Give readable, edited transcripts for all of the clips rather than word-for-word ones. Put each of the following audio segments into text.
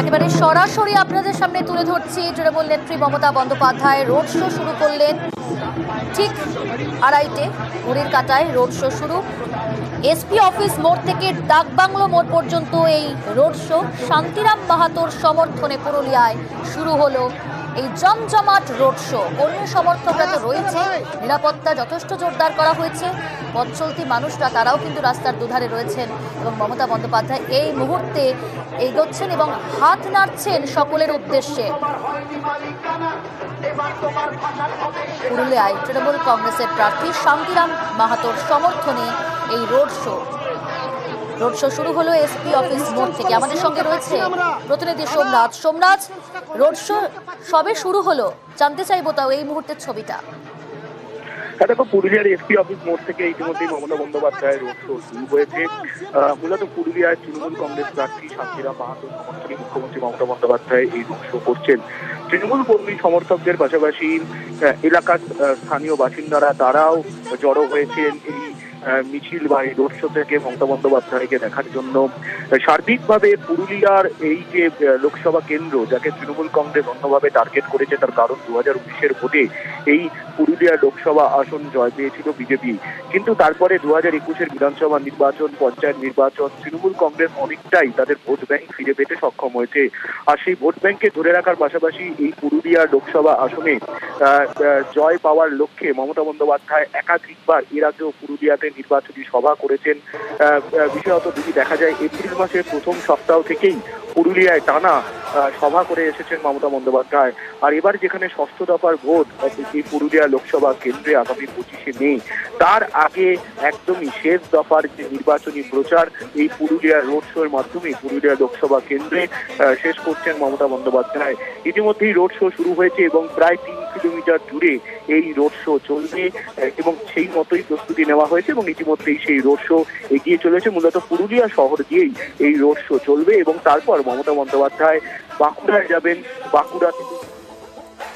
একেবারে সরাসরি আপনাদের সামনে তুলে ধরছি তৃণমূল নেত্রী মমতা বন্দ্যোপাধ্যায় রোড শো শুরু করলেন ঠিক 2:30 ঘড়ির কাঁটায় রোড শো শুরু। এসপি অফিস মোড় থেকে ডাকবাংলো মোড় পর্যন্ত এই রোড শো। শান্তিরাম মাহাতোর সমর্থনে পুরুলিয়ায় শুরু হলো এই জমজমাট রোড শো। কর্মী সমর্থকরা তো রয়েছে, নিরাপত্তা যথেষ্ট জোরদার করা হয়েছে। পথ চলতি মানুষরা তারাও কিন্তু রাস্তার দুধারে রয়েছেন এবং মমতা বন্দ্যোপাধ্যায় এই মুহূর্তে এগোচ্ছেন এবং হাত নাড়ছেন সকলের উদ্দেশ্যে। পুরুলিয়ায় তৃণমূল কংগ্রেসের প্রার্থী শান্তিরাম মাহাতোর সমর্থনে এই রোড শো শুরু হলো এসপি অফিস মোড় থেকে। আমাদের সঙ্গে রয়েছে প্রতিনিধি সোমনাথ। সোমনাথ, রোড শো সবে শুরু হলো, জানতে চাইবো তাও এই মুহূর্তের ছবিটা। দেখো, পুরুলিয়ার এসপি অফিস মোড় থেকে ইতিমধ্যেই মমতা বন্দ্যোপাধ্যায়ের রোড শো শুরু হয়েছে। মূলত পুরুলিয়ায় তৃণমূল কংগ্রেস প্রার্থী শান্তিরাম মাহাতোর সমর্থনে মুখ্যমন্ত্রী মমতা বন্দ্যোপাধ্যায় এই রোড শো করছেন। তৃণমূল কর্মী সমর্থকদের পাশাপাশি এলাকার স্থানীয় বাসিন্দারা তারাও জড়ো হয়েছেন এই মিছিল বা এই রোড শো থেকে মমতা বন্দ্যোপাধ্যায়কে দেখার জন্য। সার্বিকভাবে পুরুলিয়ার এই যে লোকসভা কেন্দ্র, যাকে তৃণমূল কংগ্রেস অন্যভাবে টার্গেট করেছে, তার কারণ 2019-এর ভোটে এই পুরুলিয়া লোকসভা আসন জয় পেয়েছিল বিজেপি। কিন্তু তারপরে 2021-এর বিধানসভা নির্বাচন, পঞ্চায়েত নির্বাচন, তৃণমূল কংগ্রেস অনেকটাই তাদের ভোট ব্যাংক ফিরে পেতে সক্ষম হয়েছে। আর সেই ভোট ব্যাংককে ধরে রাখার পাশাপাশি এই পুরুলিয়া লোকসভা আসনে জয় পাওয়ার লক্ষ্যে মমতা বন্দ্যোপাধ্যায় একাধিকবার এর আগেও পুরুলিয়াতে নির্বাচনী সভা করেছেন। বিশেষত যদি দেখা যায় এপ্রিল মাসের প্রথম সপ্তাহ থেকেই পুরুলিয়ায় টানা সভা করে এসেছেন মমতা বন্দ্যোপাধ্যায়। আর এবার যেখানে ষষ্ঠ দফার ভোট এই পুরুলিয়া লোকসভা কেন্দ্রে আগামী 25শে মে, তার আগে একদমই শেষ দফার যে নির্বাচনী প্রচার এই পুরুলিয়া রোড শোর মাধ্যমে পুরুলিয়া লোকসভা কেন্দ্রে শেষ করছেন মমতা বন্দ্যোপাধ্যায়। ইতিমধ্যেই রোড শো শুরু হয়েছে এবং প্রায় 3 কিলোমিটার জুড়ে এই রোড শো চলবে এবং সেই মতোই প্রস্তুতি নেওয়া হয়েছে এবং ইতিমধ্যেই সেই রোড শো এগিয়ে চলেছে। মূলত পুরুলিয়া শহর দিয়েই এই রোড শো চলবে এবং তারপর মমতা বন্দ্যোপাধ্যায় বাঁকুড়ায় যাবেন। বাঁকুড়া থেকে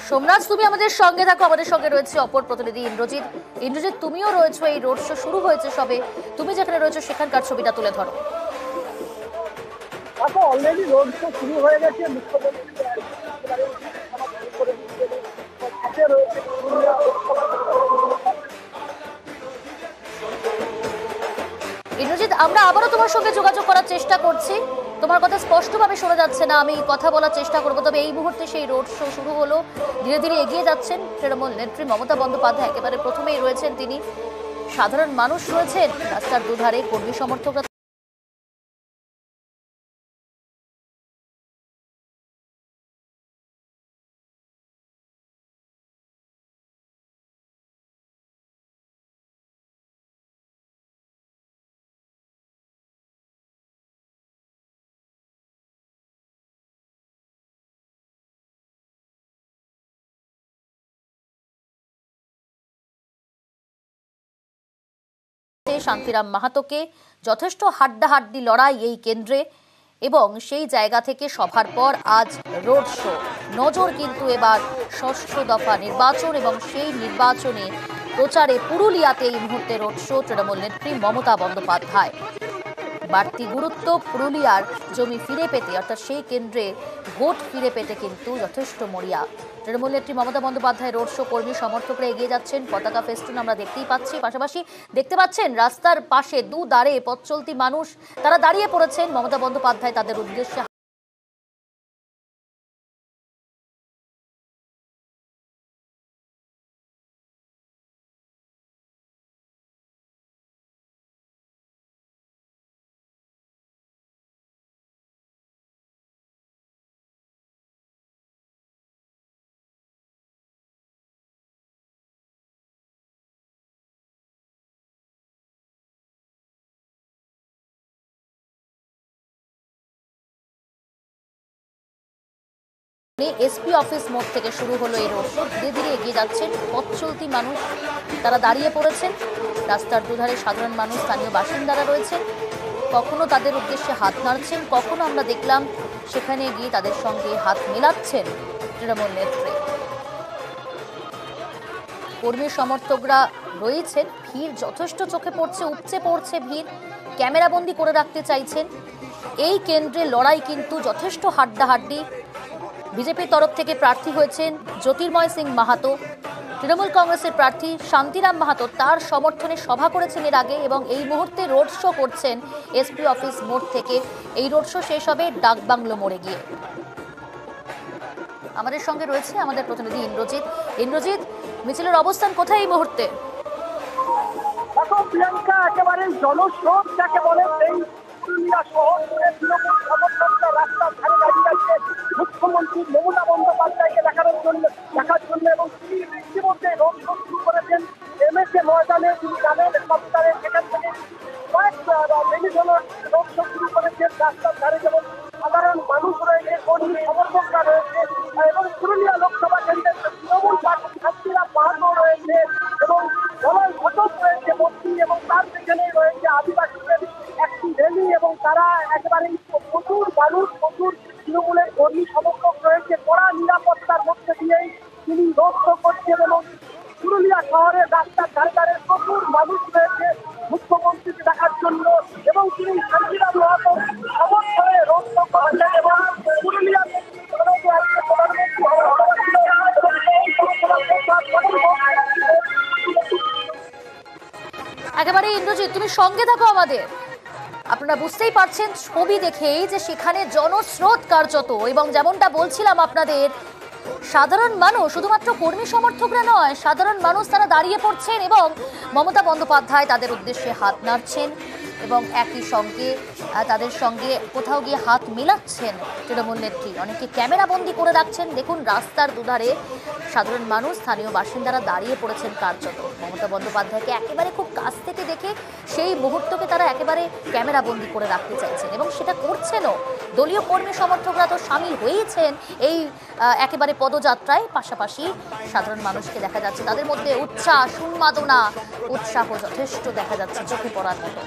সোমনাথ, তুমি আমাদের সঙ্গে থাকো। আমাদের সঙ্গে রয়েছে অপর প্রতিনিধি ইন্দ্রজিৎ। ইন্দ্রজিৎ, তুমিও রয়েছো, এই রোড শো শুরু হয়েছে সবে, তুমি যেখানে রয়েছো সেখানকার ছবিটা তুলে ধরো। অলরেডি রোড শো শুরু হয়ে গেছে। ইন্দ্রজিৎ, আমরা আবারও তোমার সঙ্গে যোগাযোগ করার চেষ্টা করছি, তোমার কথা স্পষ্টভাবে শোনা যাচ্ছে না। আমি কথা বলার চেষ্টা করবো। তবে এই মুহূর্তে সেই রোড শো শুরু হলো, ধীরে ধীরে এগিয়ে যাচ্ছেন তৃণমূল নেত্রী মমতা বন্দ্যোপাধ্যায়। একেবারে প্রথমেই রয়েছেন তিনি, সাধারণ মানুষ রয়েছেন রাস্তার দুধারে, কর্মী সমর্থকরা শান্তিরাম মাহাতোকে। যথেষ্ট হাড্ডাহাড্ডি লড়াই এই কেন্দ্রে এবং সেই জায়গা থেকে সভার পর আজ রোড শো। নজর কিন্তু এবার ষষ্ঠ দফা নির্বাচন এবং সেই নির্বাচনে প্রচারে পুরুলিয়াতে এই মুহূর্তে রোড শো তৃণমূল নেত্রী মমতা বন্দ্যোপাধ্যায়। বাড়তি গুরুত্ব পুরুলিয়ার জমি ফিরে পেতে, অর্থাৎ সেই কেন্দ্রে ভোট ফিরে পেতে কিন্তু যথেষ্ট মরিয়া তৃণমূল নেত্রী মমতা বন্দ্যোপাধ্যায়। রোড শো কর্মী সমর্থকরা এগিয়ে যাচ্ছেন, পতাকা ফেস্টুন আমরা দেখতেই পাচ্ছি। পাশাপাশি দেখতে পাচ্ছেন রাস্তার পাশে দুধারে পথ চলতি মানুষ তারা দাঁড়িয়ে পড়েছেন। মমতা বন্দ্যোপাধ্যায় তাদের উদ্দেশ্যে এসপি অফিস মোড় থেকে শুরু হলো এই রোড শো। ধীরে ধীরে এগিয়ে যাচ্ছেন পথ চলতি মানুষ, তারা দাঁড়িয়ে পড়েছেন রাস্তার দুধারে। সাধারণ মানুষ, স্থানীয় বাসিন্দারা রয়েছেন, কখনো তাদের উদ্দেশ্যে হাত নাড়ছেন, কখনো আমরা দেখলাম সেখানে গিয়ে তাদের সঙ্গে হাত মেলাচ্ছেন তৃণমূল নেত্রী। কর্মী সমর্থকরা রয়েছেন, ভিড় যথেষ্ট চোখে পড়ছে, উপচে পড়ছে ভিড়। ক্যামেরাবন্দি করে রাখতে চাইছেন। এই কেন্দ্রে লড়াই কিন্তু যথেষ্ট হাড্ডাহাড্ডি। বিজেপির তরফ থেকে প্রার্থী হয়েছেন জ্যোতির্ময় সিং মাহাতো, তৃণমূল কংগ্রেসের প্রার্থী শান্তিরাম মাহাতো তার সমর্থনে সভা করেছেন এর আগে এবং এই মুহূর্তে রোড শো করছেন এসপি অফিস মোড় থেকে। এই রোড শো শেষ হবে ডাকবাংলো মোড়ে গিয়ে। আমাদের সঙ্গে রয়েছে আমাদের প্রতিনিধি ইন্দ্রজিৎ, মিছিলের অবস্থান কোথায় এই মুহূর্তে? দেখো প্রিয়াঙ্কা, একেবারে জনস্রোত যাকে বলে সেই পুরুলিয়া শহর জুড়ে তৃণমূল সমর্থকরা রাস্তার ধারে দাঁড়িয়ে আছে মুখ্যমন্ত্রী মমতা বন্দ্যোপাধ্যায়কে দেখার জন্য এবং তিনি ইতিমধ্যে রোড শো শুরু করেছেন এমএসএ ময়দানে। তিনি জানেন সপ্তাহে সেখান থেকে কয়েক মিনিট হলো রোড শো শুরু করেছেন। রাস্তার ধারে যেমন সাধারণ মানুষ রয়েছে, কর্মী সমর্থকরা রয়েছে এবং পুরুলিয়া লোকসভা কেন্দ্রের তৃণমূল প্রার্থী শান্তিরাম মাহাতো রয়েছে এবং ধনয় ঘটক রয়েছে মন্ত্রী এবং তার পেছনেই রয়েছে আদিবাসীদের একটি র্যালি এবং তারা একেবারে প্রচুর মানুষ, প্রচুর তৃণমূলের কর্মী সমর্থক রয়েছে। কড়া নিরাপত্তার মধ্যে দিয়েই তিনি রোড শো করছেন এবং পুরুলিয়া শহরের রাস্তার ধারে ধারে প্রচুর মানুষ রয়েছে মুখ্যমন্ত্রীকে দেখার জন্য এবং তিনি শান্তিরাম মাহাতো সমর্থনে রোড শো করছেন এবং পুরুলিয়া একেবারে ইন্দ্রজিৎ, তুমি সঙ্গে থাকো আমাদের। আপনারা বুঝতেই পারছেন ছবি দেখেই যে সেখানে জনস্রোত কার্যত, এবং যেমনটা বলছিলাম আপনাদের, সাধারণ মানুষ, শুধুমাত্র কর্মী সমর্থকরা নয়, সাধারণ মানুষ তারা দাঁড়িয়ে পড়ছেন এবং মমতা বন্দ্যোপাধ্যায় তাদের উদ্দেশ্যে হাত নাড়ছেন এবং একই সঙ্গে তাদের সঙ্গে কোথাও গিয়ে হাত মেলাচ্ছেন তৃণমূল নেত্রী। অনেকে ক্যামেরাবন্দি করে রাখছেন। দেখুন রাস্তার দুধারে সাধারণ মানুষ, স্থানীয় বাসিন্দারা দাঁড়িয়ে পড়েছেন কার্যত মমতা বন্দ্যোপাধ্যায়কে একেবারে খুব কাছ থেকে দেখে সেই মুহূর্তকে তারা একেবারে ক্যামেরাবন্দি করে রাখতে চাইছেন এবং সেটা করছেনও। দলীয় কর্মী সমর্থকরা তো সামিল হয়েছেন এই একেবারে পদযাত্রায়। পাশাপাশি সাধারণ মানুষকে দেখা যাচ্ছে তাদের মধ্যে উচ্ছ্বাস, উন্মাদনা, উৎসাহ যথেষ্ট দেখা যাচ্ছে চোখে পড়ার মতো।